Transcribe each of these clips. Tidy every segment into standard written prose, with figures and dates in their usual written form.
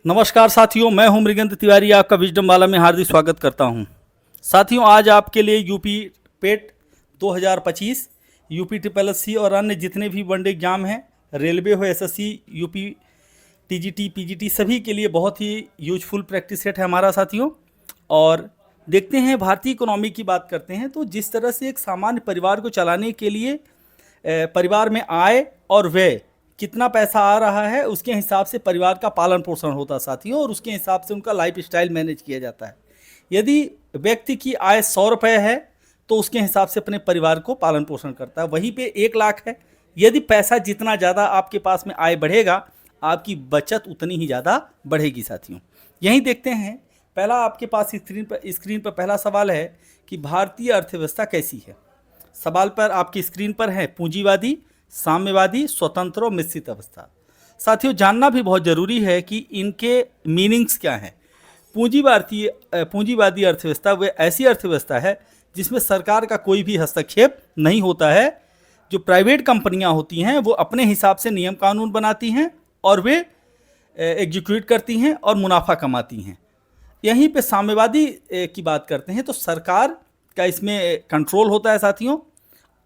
नमस्कार साथियों, मैं हूं मृगेंद्र तिवारी, आपका विजडम वाला में हार्दिक स्वागत करता हूं। साथियों, आज आपके लिए यूपी पेट 2025, यूपी ट्रिपल एससी और अन्य जितने भी वनडे एग्जाम हैं, रेलवे हो, एसएससी, यूपी टीजीटी, पीजीटी, सभी के लिए बहुत ही यूजफुल प्रैक्टिस सेट है हमारा साथियों। और देखते हैं, भारतीय इकोनॉमी की बात करते हैं तो जिस तरह से एक सामान्य परिवार को चलाने के लिए परिवार में आय और व्यय कितना पैसा आ रहा है, उसके हिसाब से परिवार का पालन पोषण होता है साथियों, और उसके हिसाब से उनका लाइफ स्टाइल मैनेज किया जाता है। यदि व्यक्ति की आय 100 रुपये है तो उसके हिसाब से अपने परिवार को पालन पोषण करता है। वहीं पे 1 लाख है, यदि पैसा जितना ज़्यादा आपके पास में आय बढ़ेगा, आपकी बचत उतनी ही ज़्यादा बढ़ेगी साथियों। यहीं देखते हैं, पहला आपके पास स्क्रीन पर पहला सवाल है कि भारतीय अर्थव्यवस्था कैसी है। सवाल पर आपकी स्क्रीन पर है पूंजीवादी, साम्यवादी, स्वतंत्र और मिश्रित अवस्था। साथियों, जानना भी बहुत ज़रूरी है कि इनके मीनिंग्स क्या हैं। पूंजीवादी अर्थव्यवस्था वह ऐसी अर्थव्यवस्था है जिसमें सरकार का कोई भी हस्तक्षेप नहीं होता है। जो प्राइवेट कंपनियां होती हैं वो अपने हिसाब से नियम कानून बनाती हैं और वे एग्जीक्यूट करती हैं और मुनाफा कमाती हैं। यहीं पे साम्यवादी की बात करते हैं तो सरकार का इसमें कंट्रोल होता है साथियों,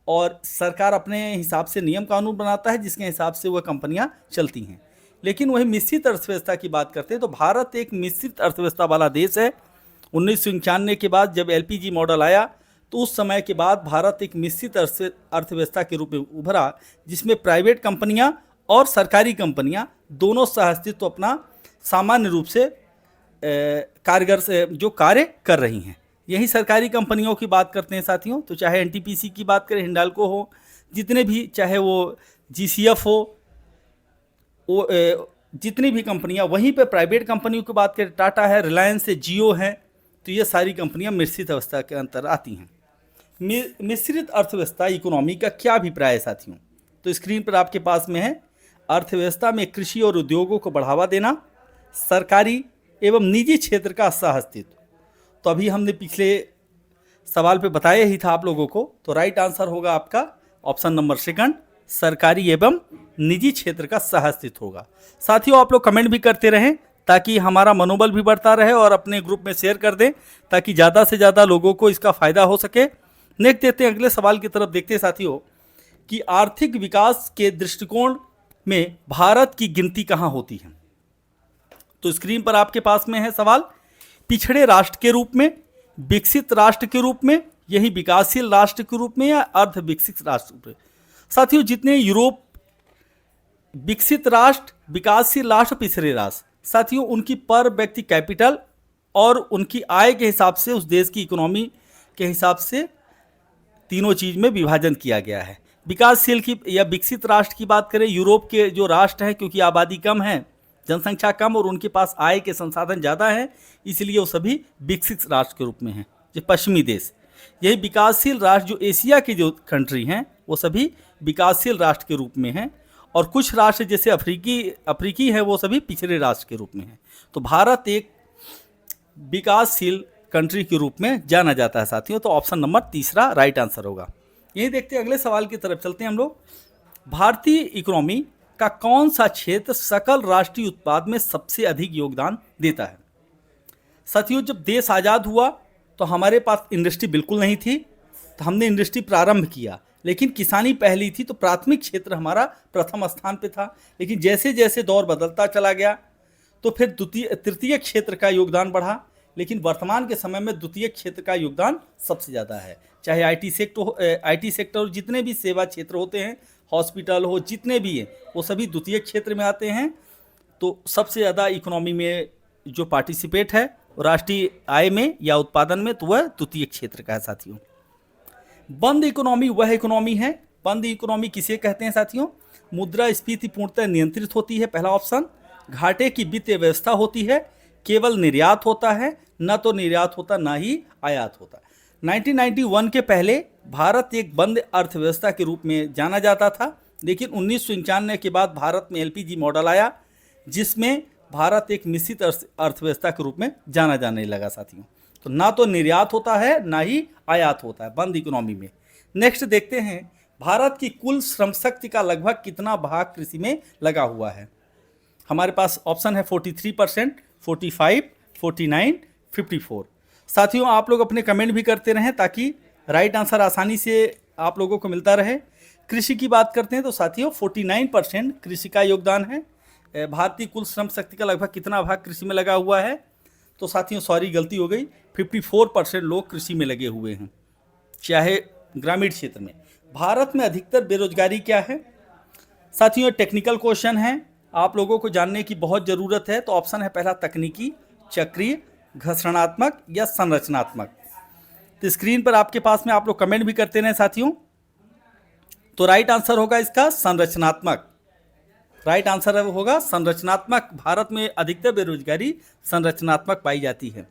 और सरकार अपने हिसाब से नियम कानून बनाता है जिसके हिसाब से वह कंपनियां चलती हैं। लेकिन वही मिश्रित अर्थव्यवस्था की बात करते हैं तो भारत एक मिश्रित अर्थव्यवस्था वाला देश है। 1991 के बाद जब एलपीजी मॉडल आया तो उस समय के बाद भारत एक मिश्रित अर्थव्यवस्था के रूप में उभरा, जिसमें प्राइवेट कंपनियां और सरकारी कंपनियां दोनों सहअस्तित्व अपना सामान्य रूप से कारगर से जो कार्य कर रही हैं। यही सरकारी कंपनियों की बात करते हैं साथियों, तो चाहे एनटीपीसी की बात करें, हिंडाल्को हो, जितने भी, चाहे वो जीसीएफ हो, वो जितनी भी कंपनियां, वहीं पे प्राइवेट कंपनियों की बात करें, टाटा है, रिलायंस है, जियो है, तो ये सारी कंपनियां मिश्रित अवस्था के अंतर आती हैं। मिश्रित अर्थव्यवस्था इकोनॉमी का क्या अभिप्राय है साथियों, तो स्क्रीन पर आपके पास में है। अर्थव्यवस्था में कृषि और उद्योगों को बढ़ावा देना, सरकारी एवं निजी क्षेत्र का सहअस्तित्व। तो अभी हमने पिछले सवाल पे बताया ही था आप लोगों को, तो राइट आंसर होगा आपका ऑप्शन नंबर सेकंड, सरकारी एवं निजी क्षेत्र का सहअस्तित्व होगा। साथियों, आप लोग कमेंट भी करते रहें ताकि हमारा मनोबल भी बढ़ता रहे, और अपने ग्रुप में शेयर कर दें ताकि ज़्यादा से ज़्यादा लोगों को इसका फ़ायदा हो सके। नेक्स्ट देखते हैं, अगले सवाल की तरफ देखते हैं साथियों कि आर्थिक विकास के दृष्टिकोण में भारत की गिनती कहाँ होती है। तो स्क्रीन पर आपके पास में है सवाल, पिछड़े राष्ट्र के रूप में, विकसित राष्ट्र के रूप में, यही विकासशील राष्ट्र के रूप में, या अर्ध विकसित राष्ट्र। साथियों, जितने यूरोप विकसित राष्ट्र, विकासशील राष्ट्र, पिछड़े राष्ट्र, साथियों उनकी पर व्यक्ति कैपिटल और उनकी आय के हिसाब से, उस देश की इकोनॉमी के हिसाब से तीनों चीज में विभाजन किया गया है। विकासशील की या विकसित राष्ट्र की बात करें, यूरोप के जो राष्ट्र हैं, क्योंकि आबादी कम है, जनसंख्या कम और उनके पास आय के संसाधन ज़्यादा हैं, इसलिए वो सभी विकसित राष्ट्र के रूप में हैं। जो पश्चिमी देश, यही विकासशील राष्ट्र जो एशिया की जो कंट्री हैं, वो सभी विकासशील राष्ट्र के रूप में हैं, और कुछ राष्ट्र जैसे अफ्रीकी हैं, वो सभी पिछड़े राष्ट्र के रूप में हैं। तो भारत एक विकासशील कंट्री के रूप में जाना जाता है साथियों, तो ऑप्शन नंबर तीसरा राइट आंसर होगा। यही देखते हैं, अगले सवाल की तरफ चलते हैं हम लोग। भारतीय इकोनॉमी का कौन सा क्षेत्र सकल राष्ट्रीय उत्पाद में सबसे अधिक योगदान देता है। साथियों, जब देश आज़ाद हुआ तो हमारे पास इंडस्ट्री बिल्कुल नहीं थी, तो हमने इंडस्ट्री प्रारंभ किया, लेकिन किसानी पहली थी, तो प्राथमिक क्षेत्र हमारा प्रथम स्थान पे था। लेकिन जैसे जैसे दौर बदलता चला गया तो फिर तृतीय क्षेत्र का योगदान बढ़ा, लेकिन वर्तमान के समय में द्वितीय क्षेत्र का योगदान सबसे ज़्यादा है। चाहे आईटी सेक्टर, जितने भी सेवा क्षेत्र होते हैं, हॉस्पिटल हो, जितने भी हैं, वो सभी द्वितीय क्षेत्र में आते हैं। तो सबसे ज़्यादा इकोनॉमी में जो पार्टिसिपेट है राष्ट्रीय आय में या उत्पादन में, तो वह द्वितीय क्षेत्र का है साथियों। बंद इकोनॉमी वह इकोनॉमी है, बंद इकोनॉमी किसे कहते हैं साथियों, मुद्रास्फीति पूर्णतः नियंत्रित होती है, पहला ऑप्शन। घाटे की वित्तीय व्यवस्था होती है, केवल निर्यात होता है, न तो निर्यात होता ना ही आयात होता। 1991 के पहले भारत एक बंद अर्थव्यवस्था के रूप में जाना जाता था, लेकिन 1991 के बाद भारत में एलपीजी मॉडल आया, जिसमें भारत एक मिश्रित अर्थव्यवस्था के रूप में जाना जाने लगा साथियों। तो ना तो निर्यात होता है ना ही आयात होता है बंद इकोनॉमी में। नेक्स्ट देखते हैं, भारत की कुल श्रम शक्ति का लगभग कितना भाग कृषि में लगा हुआ है। हमारे पास ऑप्शन है 43%, 45, 49, 54। साथियों आप लोग अपने कमेंट भी करते रहें ताकि राइट आंसर आसानी से आप लोगों को मिलता रहे। कृषि की बात करते हैं तो साथियों 49% कृषि का योगदान है। भारतीय कुल श्रम शक्ति का लगभग कितना भाग कृषि में लगा हुआ है? तो साथियों सॉरी गलती हो गई, 54% लोग कृषि में लगे हुए हैं, चाहे ग्रामीण क्षेत्र में। भारत में अधिकतर बेरोजगारी क्या है? साथियों टेक्निकल क्वेश्चन है, आप लोगों को जानने की बहुत ज़रूरत है। तो ऑप्शन है पहला तकनीकी, चक्रीय, घर्षणात्मक या संरचनात्मक। तो स्क्रीन पर आपके पास में आप लोग कमेंट भी करते रहें साथियों। तो राइट आंसर होगा इसका संरचनात्मक। राइट आंसर होगा संरचनात्मक। भारत में अधिकतर बेरोजगारी संरचनात्मक पाई जाती है।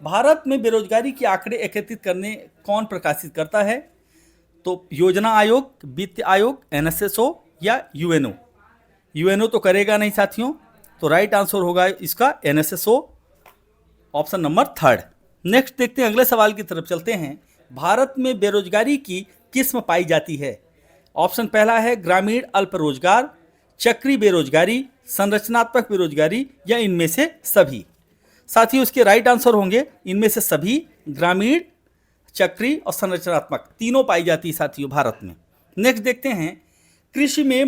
भारत में बेरोजगारी के आंकड़े एकत्रित करने कौन प्रकाशित करता है? तो योजना आयोग, वित्त आयोग, एनएसएसओ या यूएनओ? यूएनओ तो करेगा नहीं साथियों, तो राइट आंसर होगा इसका एनएसएसओ, ऑप्शन नंबर 3। नेक्स्ट देखते हैं, अगले सवाल की तरफ चलते हैं। भारत में बेरोजगारी की किस्म पाई जाती है? ऑप्शन पहला है ग्रामीण अल्प रोजगार, चक्री बेरोजगारी, संरचनात्मक बेरोजगारी या इनमें से सभी। साथियों इसके राइट आंसर होंगे इनमें से सभी, ग्रामीण, चक्री और संरचनात्मक तीनों पाई जाती है साथियों भारत में। नेक्स्ट देखते हैं, कृषि में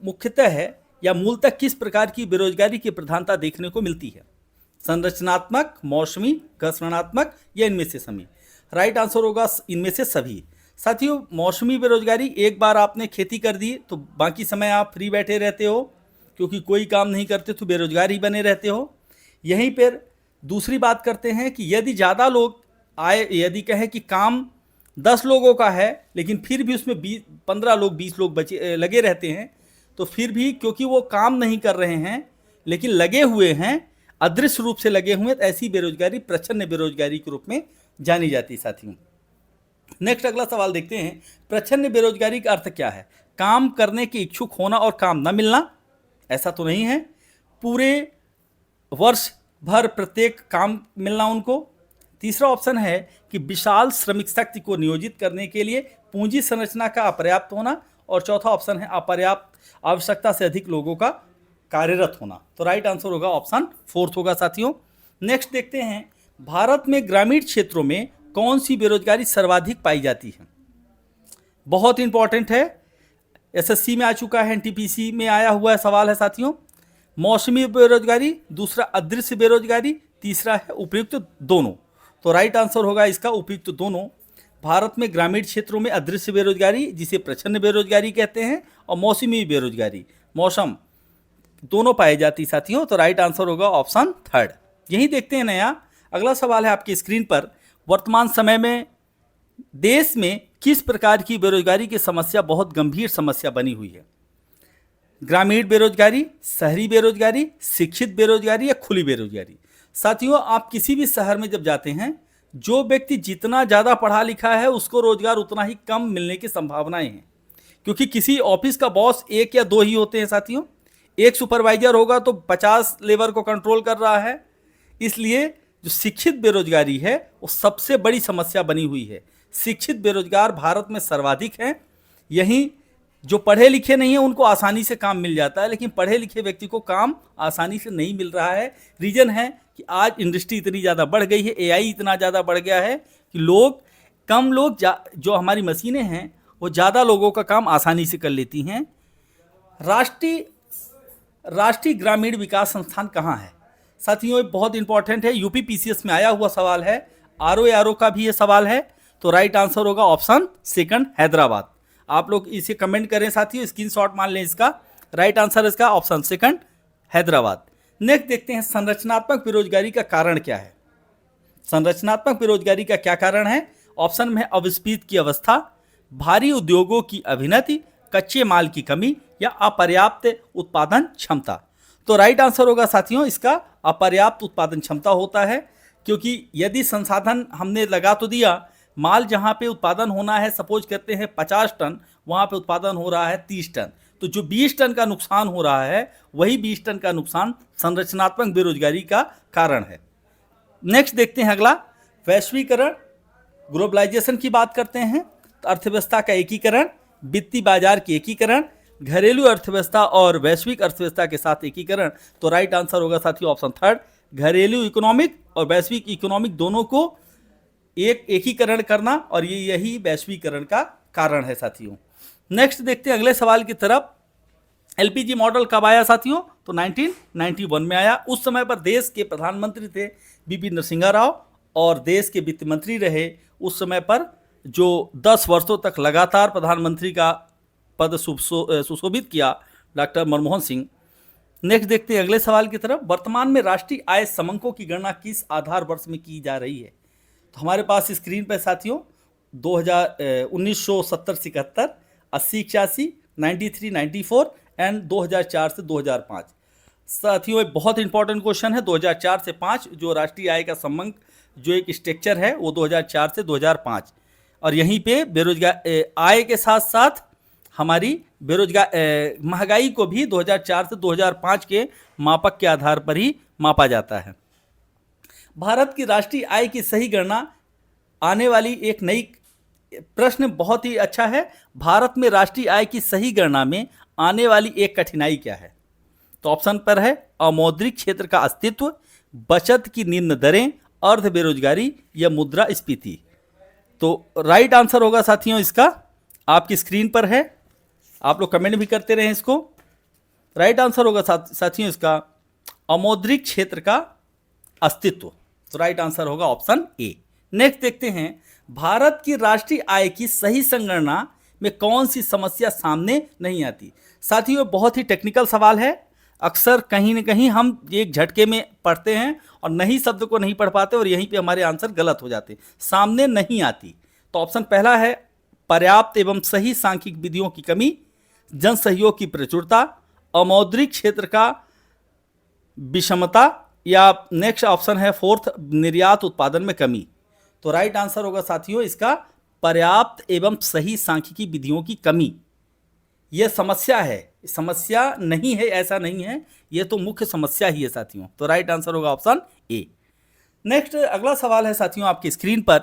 मुख्यतः है या मूलतः किस प्रकार की बेरोजगारी की प्रधानता देखने को मिलती है? संरचनात्मक, मौसमी, घर्षणात्मक या इनमें से सभी? राइट आंसर होगा इनमें से सभी। साथियों मौसमी बेरोजगारी, एक बार आपने खेती कर दी तो बाकी समय आप फ्री बैठे रहते हो, क्योंकि कोई काम नहीं करते तो बेरोजगार ही बने रहते हो। यहीं पर दूसरी बात करते हैं कि यदि ज़्यादा लोग आए, यदि कहें कि काम 10 लोगों का है लेकिन फिर भी उसमें 15 लोग 20 लोग बचे लगे रहते हैं, तो फिर भी क्योंकि वो काम नहीं कर रहे हैं लेकिन लगे हुए हैं, अदृश्य रूप से लगे हुए हैं, तो ऐसी बेरोजगारी प्रच्छन्न बेरोजगारी के रूप में जानी जाती है साथियों। नेक्स्ट अगला सवाल देखते हैं, प्रच्छन्न बेरोजगारी का अर्थ क्या है? काम करने के इच्छुक होना और काम न मिलना? ऐसा तो नहीं है, पूरे वर्ष भर प्रत्येक काम मिलना उनको। तीसरा ऑप्शन है कि विशाल श्रमिक शक्ति को नियोजित करने के लिए पूंजी संरचना का अपर्याप्त होना, और चौथा ऑप्शन है अपर्याप्त आवश्यकता से अधिक लोगों का कार्यरत होना। तो राइट आंसर होगा ऑप्शन 4 होगा साथियों। नेक्स्ट देखते हैं, भारत में ग्रामीण क्षेत्रों में कौन सी बेरोजगारी सर्वाधिक पाई जाती है? बहुत इंपॉर्टेंट है, एसएससी में आ चुका है, एनटीपीसी में आया हुआ है सवाल है साथियों। मौसमी बेरोजगारी, दूसरा अदृश्य बेरोजगारी, तीसरा है उपयुक्त दोनों। तो राइट आंसर होगा इसका उपयुक्त दोनों। भारत में ग्रामीण क्षेत्रों में अदृश्य बेरोजगारी, जिसे प्रच्छन्न बेरोजगारी कहते हैं, और मौसमी बेरोजगारी, मौसम, दोनों पाई जाती साथियों। तो राइट आंसर होगा ऑप्शन 3। यही देखते हैं नया अगला सवाल है आपकी स्क्रीन पर, वर्तमान समय में देश में किस प्रकार की बेरोजगारी की समस्या बहुत गंभीर समस्या बनी हुई है? ग्रामीण बेरोजगारी, शहरी बेरोजगारी, शिक्षित बेरोजगारी या खुली बेरोजगारी? साथियों आप किसी भी शहर में जब जाते हैं, जो व्यक्ति जितना ज़्यादा पढ़ा लिखा है उसको रोजगार उतना ही कम मिलने की संभावनाएं हैं, क्योंकि किसी ऑफिस का बॉस 1 या 2 ही होते हैं साथियों। एक सुपरवाइजर होगा तो 50 लेबर को कंट्रोल कर रहा है। इसलिए जो शिक्षित बेरोजगारी है वो सबसे बड़ी समस्या बनी हुई है। शिक्षित बेरोजगार भारत में सर्वाधिक हैं। यहीं जो पढ़े लिखे नहीं हैं उनको आसानी से काम मिल जाता है, लेकिन पढ़े लिखे व्यक्ति को काम आसानी से नहीं मिल रहा है। रीज़न है कि आज इंडस्ट्री इतनी ज़्यादा बढ़ गई है, एआई इतना ज़्यादा बढ़ गया है कि कम लोग जो हमारी मशीनें हैं वो ज़्यादा लोगों का काम आसानी से कर लेती हैं। राष्ट्रीय ग्रामीण विकास संस्थान कहाँ है? साथियों ये बहुत इंपॉर्टेंट है, यूपी पीसीएस में आया हुआ सवाल है, आरओ का भी ये सवाल है। तो राइट आंसर होगा ऑप्शन 2 हैदराबाद। आप लोग इसे कमेंट करें साथियों, स्क्रीनशॉट मान लें इसका। राइट आंसर इसका ऑप्शन 2 हैदराबाद। नेक्स्ट देखते हैं, संरचनात्मक बेरोजगारी का कारण क्या है? संरचनात्मक बेरोजगारी का क्या कारण है? ऑप्शन में अविस्फीत की अवस्था, भारी उद्योगों की अभिनति, कच्चे माल की कमी या अपर्याप्त उत्पादन क्षमता। तो राइट आंसर होगा साथियों इसका अपर्याप्त उत्पादन क्षमता होता है, क्योंकि यदि संसाधन हमने लगा तो दिया, माल जहाँ पे उत्पादन होना है, सपोज करते हैं 50 टन, वहाँ पे उत्पादन हो रहा है 30 टन, तो जो 20 टन का नुकसान हो रहा है वही 20 टन का नुकसान संरचनात्मक बेरोजगारी का कारण है। नेक्स्ट देखते हैं अगला, वैश्वीकरण, ग्लोबलाइजेशन की बात करते हैं। तो अर्थव्यवस्था का एकीकरण, वित्तीय बाजार की एकीकरण, घरेलू अर्थव्यवस्था और वैश्विक अर्थव्यवस्था के साथ एकीकरण। तो राइट आंसर होगा साथियों ऑप्शन थर्ड, घरेलू इकोनॉमिक और वैश्विक इकोनॉमिक दोनों को एक एकीकरण करना, और ये यही वैश्वीकरण का कारण है साथियों। नेक्स्ट देखते हैं अगले सवाल की तरफ। एलपीजी मॉडल कब आया साथियों? तो 1991 में आया। उस समय पर देश के प्रधानमंत्री थे बीपी नरसिंहा राव, और देश के वित्त मंत्री रहे उस समय पर, जो 10 वर्षों तक लगातार प्रधानमंत्री का पद सुशोभित किया, डॉक्टर मनमोहन सिंह। नेक्स्ट देखते हैं अगले सवाल की तरफ। वर्तमान में राष्ट्रीय आय समंकों की गणना किस आधार वर्ष में की जा रही है? तो हमारे पास स्क्रीन पर साथियों 1970-71, 80-81, 93, 94 एंड 2004 से 2005। साथियों एक बहुत इंपॉर्टेंट क्वेश्चन है। 2004 से 5 जो राष्ट्रीय आय का समंक जो एक स्ट्रक्चर है वो 2004 से 2005, और यहीं पे बेरोजगार आय के साथ साथ हमारी बेरोजगार महंगाई को भी 2004 से 2005 के मापक के आधार पर ही मापा जाता है। भारत की राष्ट्रीय आय की सही गणना आने वाली एक नई प्रश्न बहुत ही अच्छा है। भारत में राष्ट्रीय आय की सही गणना में आने वाली एक कठिनाई क्या है? तो ऑप्शन पर है अमौद्रिक क्षेत्र का अस्तित्व, बचत की निम्न दरें, अर्ध बेरोजगारी या मुद्रास्फीति। तो राइट आंसर होगा साथियों इसका, आपकी स्क्रीन पर है, आप लोग कमेंट भी करते रहे इसको। राइट आंसर होगा साथियों इसका अमौद्रिक क्षेत्र का अस्तित्व। तो राइट आंसर होगा ऑप्शन ए। नेक्स्ट देखते हैं, भारत की राष्ट्रीय आय की सही संगणना में कौन सी समस्या सामने नहीं आती? साथियों बहुत ही टेक्निकल सवाल है, अक्सर कहीं न कहीं हम एक झटके में पढ़ते हैं और नहीं शब्द को नहीं पढ़ पाते और यहीं पे हमारे आंसर गलत हो जाते। सामने नहीं आती, तो ऑप्शन पहला है पर्याप्त एवं सही सांख्यिक विधियों की कमी, जन सहयोग की प्रचुरता, अमौद्रिक क्षेत्र का विषमता, या नेक्स्ट ऑप्शन है फोर्थ निर्यात उत्पादन में कमी। तो राइट आंसर होगा साथियों इसका पर्याप्त एवं सही सांख्यिकी विधियों की कमी। यह समस्या है, समस्या नहीं है ऐसा नहीं है, यह तो मुख्य समस्या ही है साथियों। तो राइट आंसर होगा ऑप्शन ए। नेक्स्ट अगला सवाल है साथियों आपकी स्क्रीन पर,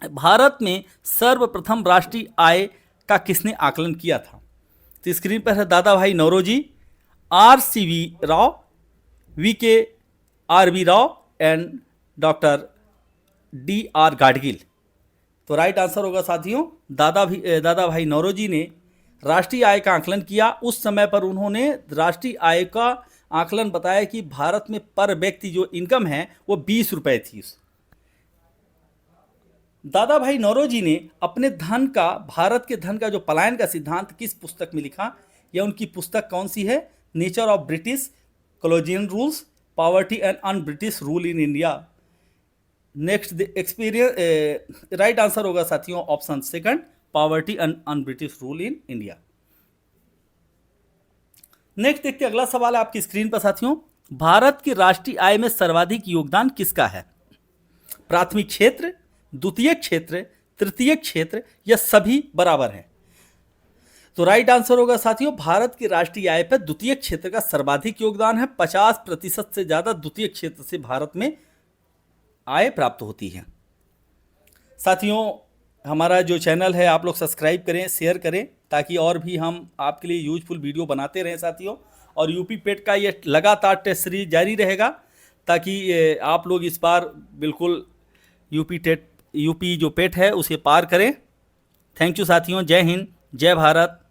भारत में सर्वप्रथम राष्ट्रीय आय का किसने आकलन किया था? तो स्क्रीन पर है Dadabhai Naoroji, RCV Rao, VKRV Rao and doctor DR Gadgil. तो राइट आंसर होगा साथियों दादा भाई नौरोजी ने राष्ट्रीय आय का आकलन किया। उस समय पर उन्होंने राष्ट्रीय आय का आकलन बताया कि भारत में पर व्यक्ति जो इनकम है वो 20 रुपए थी। दादा भाई नौरोजी ने अपने धन का, भारत के धन का जो पलायन का सिद्धांत किस पुस्तक में लिखा? यह उनकी पुस्तक कौन सी है? Nature of British colonial rules, poverty and un British rule in India. Next experience, right answer होगा साथियों option second, poverty and un British rule in India. Next देखते हैं अगला सवाल है आपकी स्क्रीन पर साथियों, भारत की राष्ट्रीय आय में सर्वाधिक योगदान किसका है? प्राथमिक क्षेत्र, द्वितीय क्षेत्र, तृतीय क्षेत्र या सभी बराबर हैं? तो राइट आंसर होगा साथियों भारत की राष्ट्रीय आय पर द्वितीय क्षेत्र का सर्वाधिक योगदान है। 50% से ज्यादा द्वितीय क्षेत्र से भारत में आय प्राप्त होती है। साथियों हमारा जो चैनल है आप लोग सब्सक्राइब करें, शेयर करें, ताकि और भी हम आपके लिए यूजफुल वीडियो बनाते रहें साथियों। और यूपी पेट का ये लगातार टेस्ट सीरीज जारी रहेगा, ताकि आप लोग इस बार बिल्कुल यूपी जो पेट है उसे पार करें। थैंक यू साथियों, जय हिंद, जय भारत।